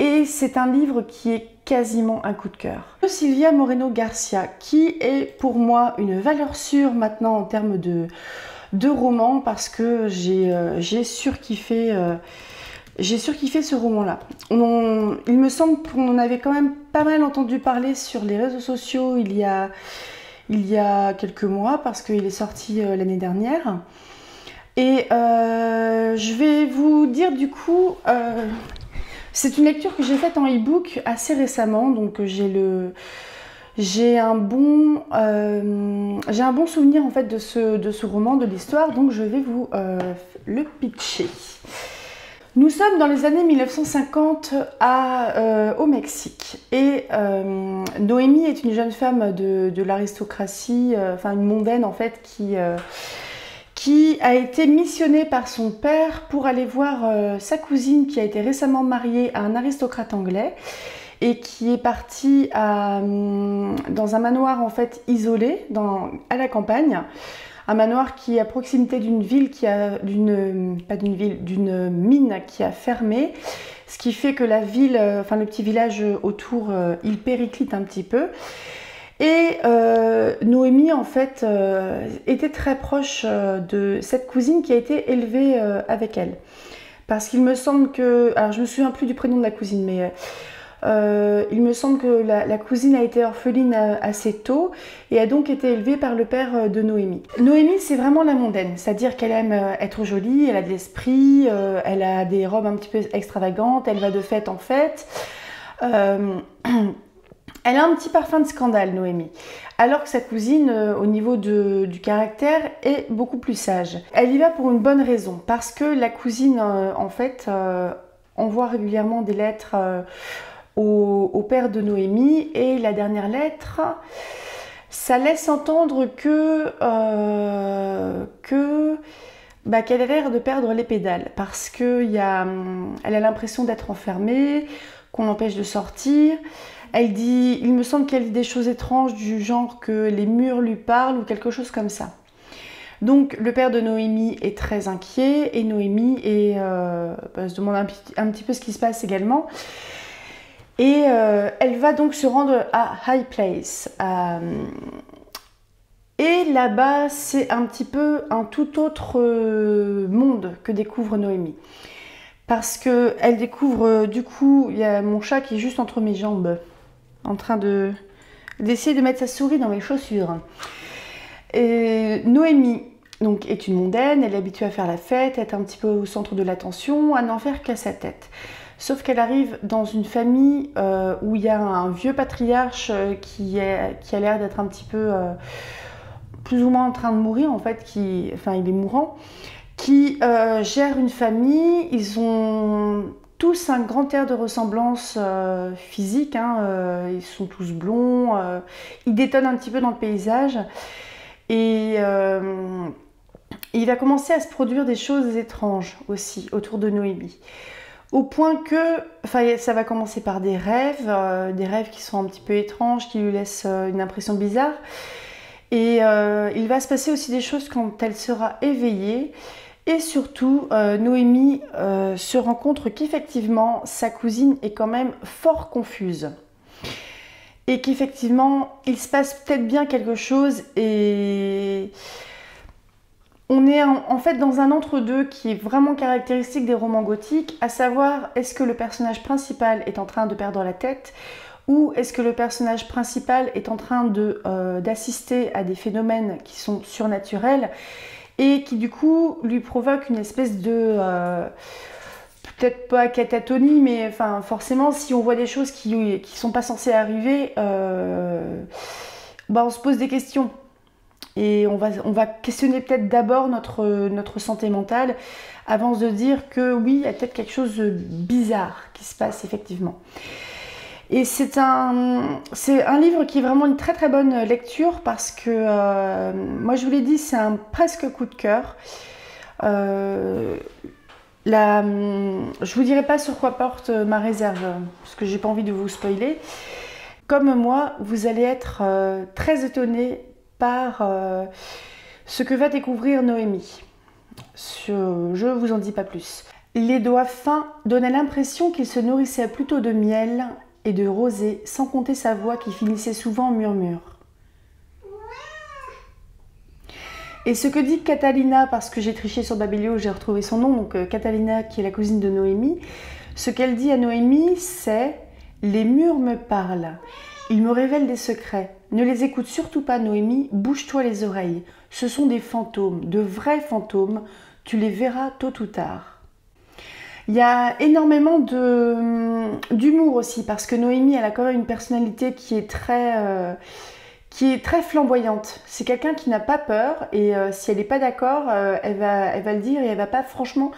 Et c'est un livre qui est quasiment un coup de cœur. Silvia Moreno Garcia, qui est pour moi une valeur sûre maintenant en termes de romans, parce que j'ai surkiffé ce roman-là. Il me semble qu'on en avait quand même pas mal entendu parler sur les réseaux sociaux il y a quelques mois, parce qu'il est sorti l'année dernière. Et je vais vous dire du coup... c'est une lecture que j'ai faite en e-book assez récemment, donc j'ai un bon souvenir en fait de ce roman, de l'histoire, donc je vais vous le pitcher. Nous sommes dans les années 1950 au Mexique et Noémie est une jeune femme de l'aristocratie, enfin une mondaine en fait, qui a été missionnée par son père pour aller voir sa cousine qui a été récemment mariée à un aristocrate anglais et qui est partie dans un manoir en fait isolé à la campagne, un manoir qui est à proximité d'une ville d'une mine qui a fermé, ce qui fait que la ville, enfin le petit village autour, il périclite un petit peu. Et Noémie, en fait, était très proche de cette cousine qui a été élevée avec elle. Parce qu'il me semble que... Alors, je me souviens plus du prénom de la cousine, mais il me semble que la cousine a été orpheline assez tôt et a donc été élevée par le père de Noémie. Noémie, c'est vraiment la mondaine, c'est-à-dire qu'elle aime être jolie, elle a de l'esprit, elle a des robes un petit peu extravagantes, elle va de fête en fête. Elle a un petit parfum de scandale, Noémie, alors que sa cousine, au niveau du caractère, est beaucoup plus sage. Elle y va pour une bonne raison, parce que la cousine, en fait, envoie régulièrement des lettres au père de Noémie, et la dernière lettre, ça laisse entendre qu'elle a l'air de perdre les pédales, parce qu'elle a l'impression d'être enfermée, qu'on l'empêche de sortir. Elle dit, il me semble qu'elle dit des choses étranges du genre que les murs lui parlent ou quelque chose comme ça. Donc le père de Noémie est très inquiet et Noémie se demande un petit peu ce qui se passe également. Et elle va donc se rendre à High Place. Et là-bas, c'est un petit peu un tout autre monde que découvre Noémie. Parce qu'elle découvre, du coup, il y a mon chat qui est juste entre mes jambes, en train d'essayer de mettre sa souris dans mes chaussures. Et Noémie donc, est une mondaine, elle est habituée à faire la fête, à être un petit peu au centre de l'attention, à n'en faire qu'à sa tête. Sauf qu'elle arrive dans une famille où il y a un vieux patriarche qui a l'air d'être un petit peu plus ou moins en train de mourir, en fait, enfin il est mourant, qui gère une famille. Ils ont tous un grand air de ressemblance physique, hein, ils sont tous blonds, ils détonnent un petit peu dans le paysage. Et il va commencer à se produire des choses étranges aussi autour de Noémie. Au point que, enfin, ça va commencer par des rêves qui sont un petit peu étranges, qui lui laissent une impression bizarre. Et il va se passer aussi des choses quand elle sera éveillée. Et surtout, Noémie se rend compte qu'effectivement, sa cousine est quand même fort confuse. Et qu'effectivement, il se passe peut-être bien quelque chose et on est en fait dans un entre-deux qui est vraiment caractéristique des romans gothiques, à savoir, est-ce que le personnage principal est en train de perdre la tête ou est-ce que le personnage principal est en train d'assister à des phénomènes qui sont surnaturels et qui du coup lui provoque une espèce de... peut-être pas catatonie, mais enfin forcément si on voit des choses qui sont pas censées arriver, on se pose des questions. Et on va questionner peut-être d'abord notre santé mentale avant de dire que oui, il y a peut-être quelque chose de bizarre qui se passe effectivement. Et c'est un livre qui est vraiment une très très bonne lecture parce que, moi je vous l'ai dit, c'est un presque coup de cœur. Je vous dirai pas sur quoi porte ma réserve parce que j'ai pas envie de vous spoiler. Comme moi, vous allez être très étonné par ce que va découvrir Noémie. Je vous en dis pas plus. Les doigts fins donnaient l'impression qu'il se nourrissait plutôt de miel et de rosée, sans compter sa voix qui finissait souvent en murmure. Et ce que dit Catalina, parce que j'ai triché sur Babelio, j'ai retrouvé son nom, donc Catalina qui est la cousine de Noémie, ce qu'elle dit à Noémie, c'est « Les murs me parlent, ils me révèlent des secrets. Ne les écoute surtout pas Noémie, bouge-toi les oreilles. Ce sont des fantômes, de vrais fantômes, tu les verras tôt ou tard. » Il y a énormément d'humour aussi, parce que Noémie, elle a quand même une personnalité qui est très flamboyante. C'est quelqu'un qui n'a pas peur, et si elle n'est pas d'accord, elle va le dire, et elle va pas franchement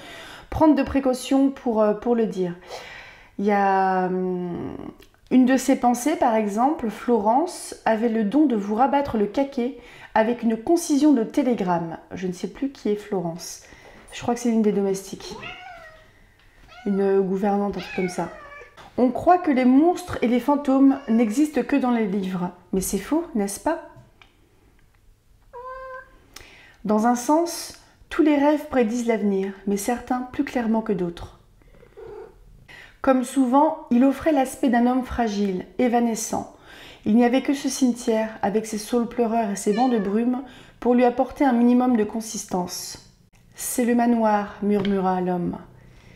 prendre de précautions pour le dire. Il y a une de ses pensées, par exemple, Florence avait le don de vous rabattre le caquet avec une concision de télégramme. Je ne sais plus qui est Florence. Je crois que c'est une des domestiques. Une gouvernante, un truc comme ça. On croit que les monstres et les fantômes n'existent que dans les livres. Mais c'est faux, n'est-ce pas? Dans un sens, tous les rêves prédisent l'avenir, mais certains plus clairement que d'autres. Comme souvent, il offrait l'aspect d'un homme fragile, évanescent. Il n'y avait que ce cimetière, avec ses saules pleureurs et ses bancs de brume, pour lui apporter un minimum de consistance. « C'est le manoir », murmura l'homme.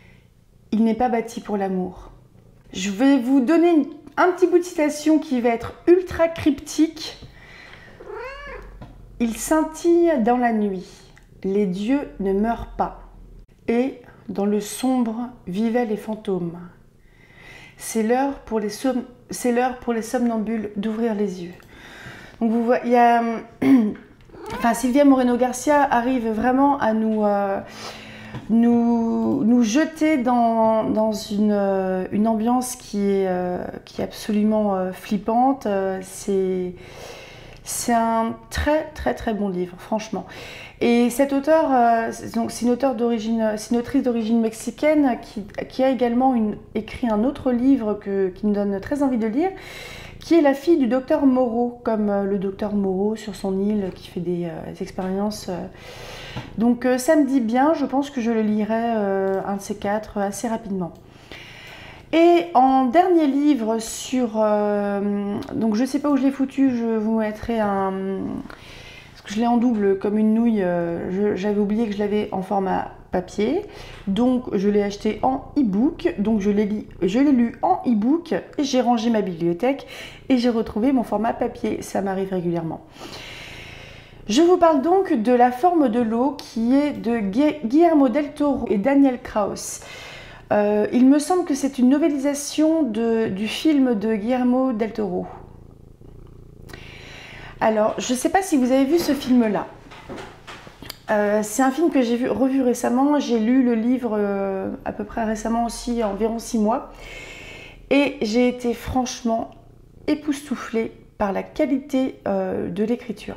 « Il n'est pas bâti pour l'amour. » Je vais vous donner un petit bout de citation qui va être ultra cryptique. « Il scintille dans la nuit. Les dieux ne meurent pas. Et, dans le sombre, vivaient les fantômes. C'est l'heure pour les somnambules d'ouvrir les yeux. » Donc vous voyez, il y a... Enfin, Silvia Moreno-Garcia arrive vraiment à nous jeter dans une ambiance qui est absolument flippante. C'est un très très très bon livre, franchement. Et cet auteur, c'est une autrice d'origine mexicaine qui a également écrit un autre livre qui me donne très envie de lire, qui est la fille du docteur Moreau, comme le docteur Moreau sur son île qui fait des expériences. Donc ça me dit bien, je pense que je le lirai un de ces quatre assez rapidement. Et en dernier livre sur... donc je ne sais pas où je l'ai foutu, je vous mettrai un... Parce que je l'ai en double comme une nouille, j'avais oublié que je l'avais en format papier. Donc je l'ai acheté en e-book, donc je l'ai lu en e-book, et j'ai rangé ma bibliothèque et j'ai retrouvé mon format papier, ça m'arrive régulièrement. Je vous parle donc de La forme de l'eau qui est de Guillermo del Toro et Daniel Kraus. Il me semble que c'est une novélisation du film de Guillermo del Toro. Alors, je ne sais pas si vous avez vu ce film-là. C'est un film que j'ai revu récemment. J'ai lu le livre à peu près récemment aussi, environ 6 mois. Et j'ai été franchement époustouflée par la qualité de l'écriture.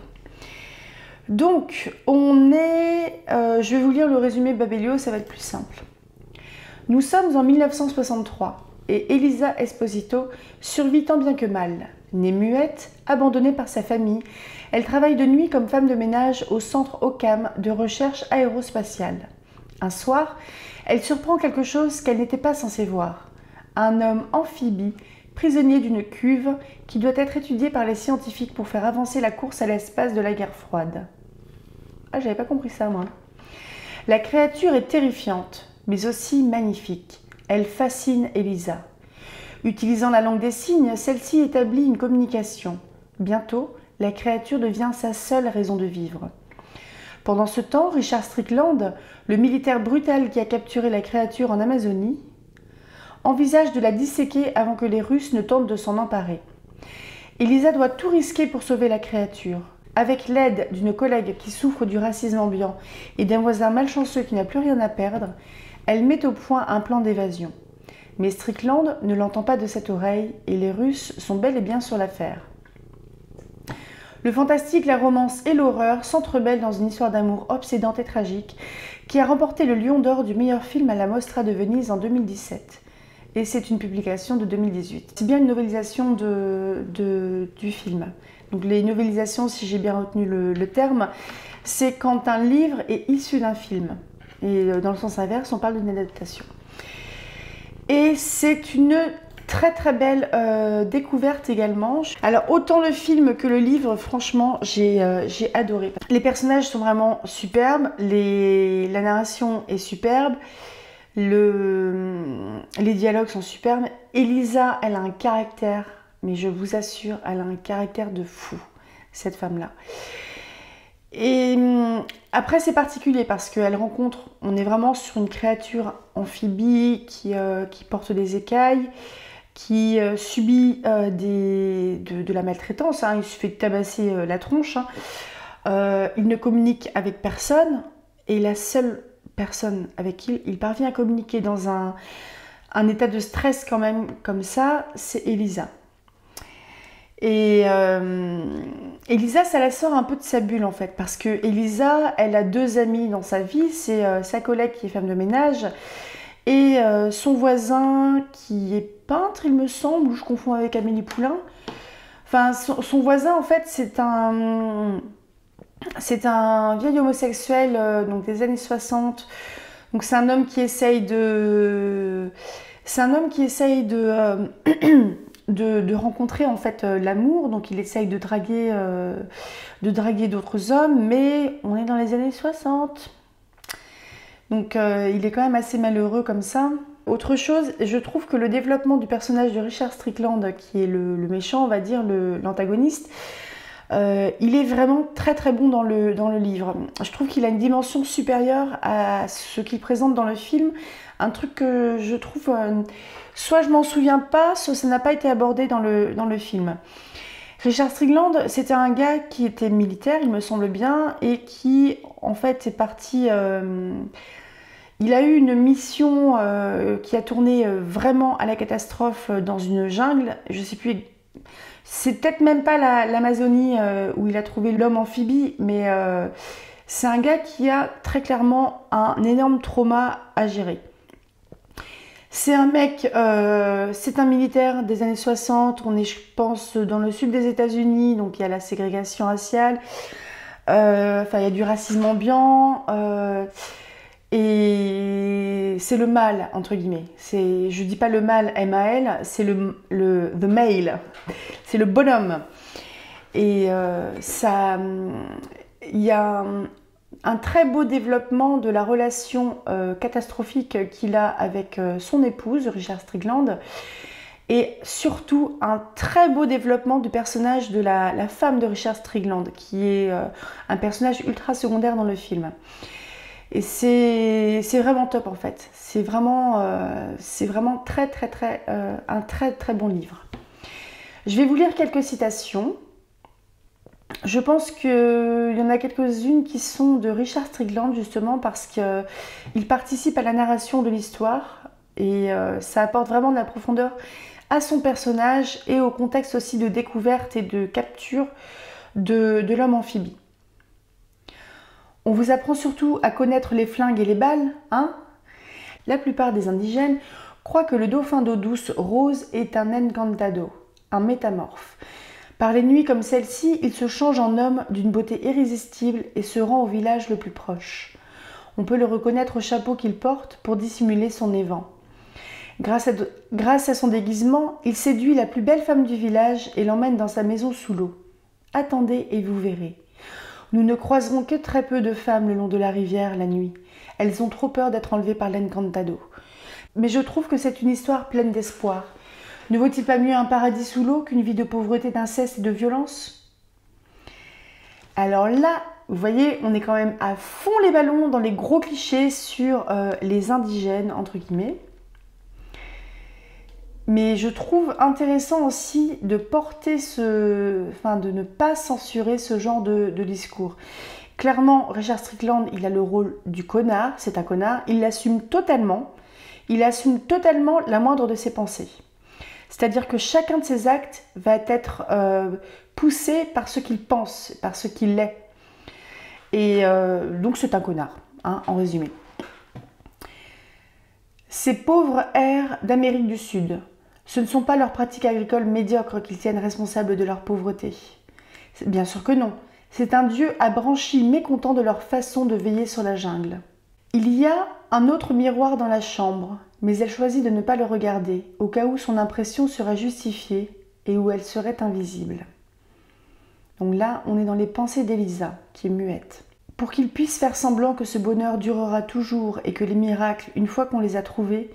Donc, je vais vous lire le résumé Babelio, ça va être plus simple. Nous sommes en 1963 et Elisa Esposito survit tant bien que mal. Née muette, abandonnée par sa famille, elle travaille de nuit comme femme de ménage au centre OCAM de recherche aérospatiale. Un soir, elle surprend quelque chose qu'elle n'était pas censée voir. Un homme amphibie, prisonnier d'une cuve, qui doit être étudié par les scientifiques pour faire avancer la course à l'espace de la guerre froide. Ah, j'avais pas compris ça, moi. La créature est terrifiante, mais aussi magnifique. Elle fascine Elisa. Utilisant la langue des signes, celle-ci établit une communication. Bientôt, la créature devient sa seule raison de vivre. Pendant ce temps, Richard Strickland, le militaire brutal qui a capturé la créature en Amazonie, envisage de la disséquer avant que les Russes ne tentent de s'en emparer. Elisa doit tout risquer pour sauver la créature. Avec l'aide d'une collègue qui souffre du racisme ambiant et d'un voisin malchanceux qui n'a plus rien à perdre, elle met au point un plan d'évasion. Mais Strickland ne l'entend pas de cette oreille et les Russes sont bel et bien sur l'affaire. Le fantastique, la romance et l'horreur s'entremêlent dans une histoire d'amour obsédante et tragique qui a remporté le Lion d'Or du meilleur film à la Mostra de Venise en 2017. Et c'est une publication de 2018. C'est bien une novélisation du film. Donc les novélisations, si j'ai bien retenu le terme, c'est quand un livre est issu d'un film. Et dans le sens inverse, on parle d'une adaptation. Et c'est une très très belle découverte également. Alors autant le film que le livre, franchement, j'ai adoré. Les personnages sont vraiment superbes, la narration est superbe, les dialogues sont superbes. Elisa, elle a un caractère, mais je vous assure, elle a un caractère de fou, cette femme-là. Et après c'est particulier parce qu'elle rencontre, on est vraiment sur une créature amphibie qui porte des écailles, qui subit de la maltraitance, hein. Il se fait tabasser la tronche, hein. Il ne communique avec personne et la seule personne avec qui il parvient à communiquer dans un état de stress quand même comme ça, c'est Elisa. Et Elisa, ça la sort un peu de sa bulle en fait, parce que Elisa, elle a deux amis dans sa vie, c'est sa collègue qui est femme de ménage et son voisin qui est peintre, il me semble, ou je confonds avec Amélie Poulain. Enfin, son voisin en fait, c'est un vieil homosexuel donc des années 60. Donc c'est un homme qui essaye de de rencontrer en fait l'amour, donc il essaye de draguer d'autres hommes, mais on est dans les années 60. Donc il est quand même assez malheureux comme ça. Autre chose, je trouve que le développement du personnage de Richard Strickland, qui est le méchant, on va dire, l'antagoniste, il est vraiment très très bon dans le livre. Je trouve qu'il a une dimension supérieure à ce qu'il présente dans le film. Un truc que je trouve, soit je m'en souviens pas, soit ça n'a pas été abordé dans le film. Richard Strickland, c'était un gars qui était militaire, il me semble bien, et qui en fait est parti... il a eu une mission qui a tourné vraiment à la catastrophe dans une jungle, je sais plus... C'est peut-être même pas l'Amazonie où il a trouvé l'homme amphibie, mais c'est un gars qui a très clairement un énorme trauma à gérer. C'est un mec, c'est un militaire des années 60, on est je pense dans le sud des États-Unis, donc il y a la ségrégation raciale, enfin il y a du racisme ambiant, et c'est le mâle entre guillemets. Je dis pas le mâle M-A-L, c'est the male, c'est le bonhomme. Et ça, il y a un très beau développement de la relation catastrophique qu'il a avec son épouse, Richard Strickland, et surtout un très beau développement du personnage de la femme de Richard Strickland, qui est un personnage ultra secondaire dans le film. Et c'est vraiment top en fait. C'est vraiment très très très un très très bon livre. Je vais vous lire quelques citations. Je pense qu'il y en a quelques-unes qui sont de Richard Strickland justement parce qu'il participe à la narration de l'histoire et ça apporte vraiment de la profondeur à son personnage et au contexte aussi de découverte et de capture de l'homme amphibie. On vous apprend surtout à connaître les flingues et les balles, hein? La plupart des indigènes croient que le dauphin d'eau douce rose est un encantado, un métamorphe. Par les nuits comme celle-ci, il se change en homme d'une beauté irrésistible et se rend au village le plus proche. On peut le reconnaître au chapeau qu'il porte pour dissimuler son évent. Grâce à son déguisement, il séduit la plus belle femme du village et l'emmène dans sa maison sous l'eau. Attendez et vous verrez. Nous ne croiserons que très peu de femmes le long de la rivière la nuit. Elles ont trop peur d'être enlevées par l'encantado. Mais je trouve que c'est une histoire pleine d'espoir. Ne vaut-il pas mieux un paradis sous l'eau qu'une vie de pauvreté, d'inceste et de violence? Alors là, vous voyez, on est quand même à fond les ballons dans les gros clichés sur les indigènes, entre guillemets. Mais je trouve intéressant aussi de porter de ne pas censurer ce genre de discours. Clairement, Richard Strickland, il a le rôle du connard, c'est un connard, il l'assume totalement. Il assume totalement la moindre de ses pensées. C'est-à-dire que chacun de ses actes va être poussé par ce qu'il pense, par ce qu'il est. Et donc c'est un connard, hein, en résumé. Ces pauvres airs d'Amérique du Sud, ce ne sont pas leurs pratiques agricoles médiocres qu'ils tiennent responsables de leur pauvreté. Bien sûr que non. C'est un dieu abranchi mécontent de leur façon de veiller sur la jungle. Il y a un autre miroir dans la chambre, mais elle choisit de ne pas le regarder, au cas où son impression serait justifiée et où elle serait invisible. Donc là, on est dans les pensées d'Elisa, qui est muette. Pour qu'il puisse faire semblant que ce bonheur durera toujours et que les miracles, une fois qu'on les a trouvés,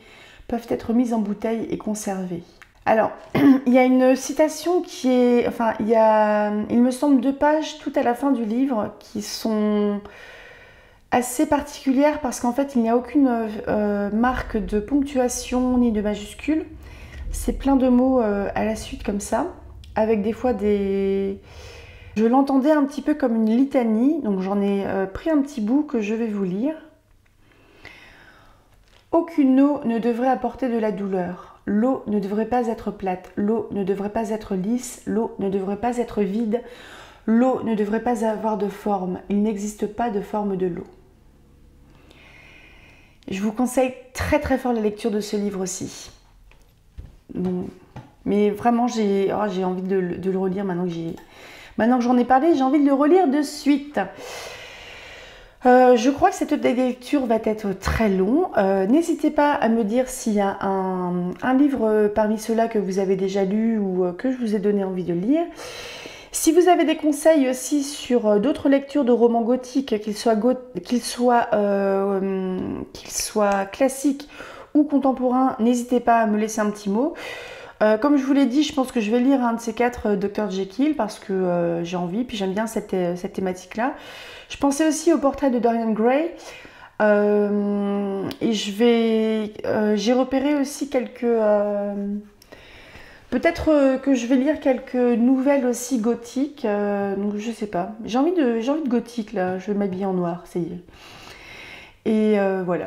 peuvent être mis en bouteille et conservés. Alors, il y a une citation qui est... Enfin, il me semble 2 pages tout à la fin du livre qui sont assez particulières parce qu'en fait, il n'y a aucune marque de ponctuation ni de majuscule. C'est plein de mots à la suite comme ça, avec des fois des... Je l'entendais un petit peu comme une litanie, donc j'en ai pris un petit bout que je vais vous lire. Aucune eau ne devrait apporter de la douleur. L'eau ne devrait pas être plate. L'eau ne devrait pas être lisse. L'eau ne devrait pas être vide. L'eau ne devrait pas avoir de forme. Il n'existe pas de forme de l'eau. Je vous conseille très très fort la lecture de ce livre aussi. Bon, mais vraiment, j'ai envie de le relire maintenant que j'en ai parlé, j'ai envie de le relire de suite. Je crois que cette lecture va être très long. N'hésitez pas à me dire s'il y a un livre parmi ceux-là que vous avez déjà lu ou que je vous ai donné envie de lire. Si vous avez des conseils aussi sur d'autres lectures de romans gothiques, qu'ils soient classiques ou contemporains, n'hésitez pas à me laisser un petit mot. Comme je vous l'ai dit, je pense que je vais lire un de ces 4 Dr Jekyll parce que j'ai envie, puis j'aime bien cette thématique-là. Je pensais aussi au portrait de Dorian Gray et j'ai repéré aussi quelques... Peut-être que je vais lire quelques nouvelles aussi gothiques, donc je sais pas. J'ai envie de gothique là, je vais m'habiller en noir, ça y est. Et voilà.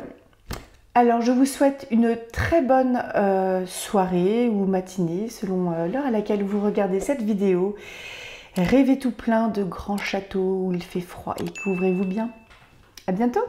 Alors je vous souhaite une très bonne soirée ou matinée selon l'heure à laquelle vous regardez cette vidéo. Rêvez tout plein de grands châteaux où il fait froid et couvrez-vous bien. À bientôt!